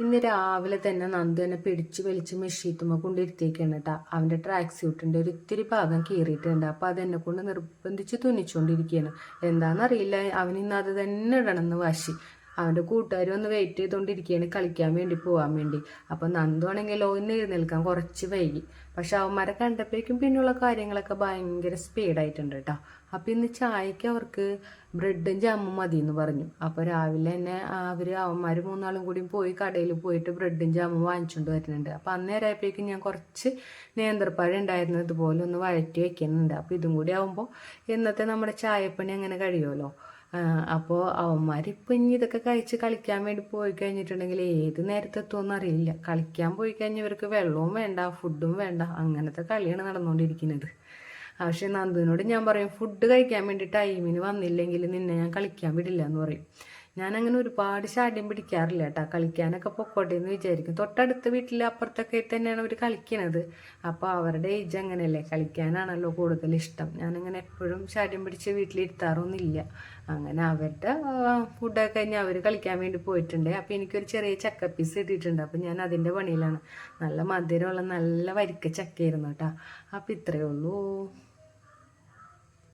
ഇന്ന് രാവിലെ തന്നെ നന്ദു എന്നെ പിടിച്ച് വലിച്ച് മെഷീത്തുമ്മ കൊണ്ടിരുത്തിയേക്കാണ് കേട്ടോ. അവൻ്റെ ട്രാക്ക് സ്യൂട്ടിൻ്റെ ഒരു ഇത്തിരി ഭാഗം കീറിയിട്ടുണ്ട്. അപ്പോൾ അതെന്നെ കൊണ്ട് നിർബന്ധിച്ച് തുന്നിച്ചുകൊണ്ടിരിക്കുകയാണ്. എന്താണെന്നറിയില്ല, അവനിന്ന് അത് തന്നെ ഇടണമെന്ന് വാശി. അവൻ്റെ കൂട്ടുകാർ ഒന്ന് വെയിറ്റ് ചെയ്തുകൊണ്ടിരിക്കുകയാണ് കളിക്കാൻ വേണ്ടി പോകാൻ വേണ്ടി. അപ്പം നന്ദു ആണെങ്കിലോ ഇന്ന് എഴുന്നേൽക്കാൻ കുറച്ച് വൈകി. പക്ഷെ അവന്മാരെ കണ്ടപ്പോഴേക്കും പിന്നെയുള്ള കാര്യങ്ങളൊക്കെ ഭയങ്കര സ്പീഡായിട്ടുണ്ട് കേട്ടോ. അപ്പം ഇന്ന് ചായക്ക് അവർക്ക് ബ്രെഡും ജാമും മതി എന്ന് പറഞ്ഞു. അപ്പോൾ രാവിലെ തന്നെ അവന്മാർ മൂന്നാളും കൂടി പോയി കടയിൽ പോയിട്ട് ബ്രെഡും ജാമും വാങ്ങിച്ചുകൊണ്ട് വരുന്നുണ്ട്. അപ്പം അന്നേരമായപ്പോഴേക്കും ഞാൻ കുറച്ച് നേന്ത്രപ്പഴം ഉണ്ടായിരുന്നു, ഇതുപോലെ ഒന്ന് വഴറ്റി വെക്കുന്നുണ്ട്. അപ്പോൾ ഇതും കൂടി ആകുമ്പോൾ ഇന്നത്തെ നമ്മുടെ ചായപ്പണി അങ്ങനെ കഴിയുമല്ലോ. അപ്പോൾ അവന്മാരിപ്പോൾ ഇനി ഇതൊക്കെ കഴിച്ച് കളിക്കാൻ വേണ്ടി പോയി കഴിഞ്ഞിട്ടുണ്ടെങ്കിൽ ഏത് നേരത്തെ എത്തുമെന്ന് അറിയില്ല. കളിക്കാൻ പോയി കഴിഞ്ഞാൽ ഇവർക്ക് വെള്ളവും വേണ്ട ഫുഡും വേണ്ട, അങ്ങനത്തെ കളിയാണ് നടന്നുകൊണ്ടിരിക്കുന്നത്. പക്ഷെ നന്ദുവിനോട് ഞാൻ പറയും, ഫുഡ് കഴിക്കാൻ വേണ്ടി ടൈമിന് വന്നില്ലെങ്കിൽ നിന്നെ ഞാൻ കളിക്കാൻ വിടില്ല എന്ന് പറയും. ഞാനങ്ങനെ ഒരുപാട് ശാഠ്യം പിടിക്കാറില്ല കേട്ടോ. കളിക്കാനൊക്കെ പൊക്കോട്ടെ എന്ന് വിചാരിക്കും. തൊട്ടടുത്ത വീട്ടിൽ അപ്പുറത്തൊക്കെ തന്നെയാണ് അവർ കളിക്കണത്. അപ്പോൾ അവരുടെ ഏജ് അങ്ങനെയല്ലേ, കളിക്കാനാണല്ലോ കൂടുതൽ ഇഷ്ടം. ഞാനങ്ങനെ എപ്പോഴും ശാഠ്യം പിടിച്ച് വീട്ടിലിരുത്താറൊന്നുമില്ല. അങ്ങനെ അവരുടെ ഫുഡൊക്കെ കഴിഞ്ഞ് അവർ കളിക്കാൻ വേണ്ടി പോയിട്ടുണ്ട്. അപ്പോൾ എനിക്കൊരു ചെറിയ ചക്ക പീസ് കിട്ടിയിട്ടുണ്ട്. അപ്പോൾ ഞാൻ അതിൻ്റെ പണിയിലാണ്. നല്ല മധുരമുള്ള നല്ല വരിക്ക ചക്കയായിരുന്നു കേട്ടോ. അപ്പോൾ ഇത്രയേ ഉള്ളൂ.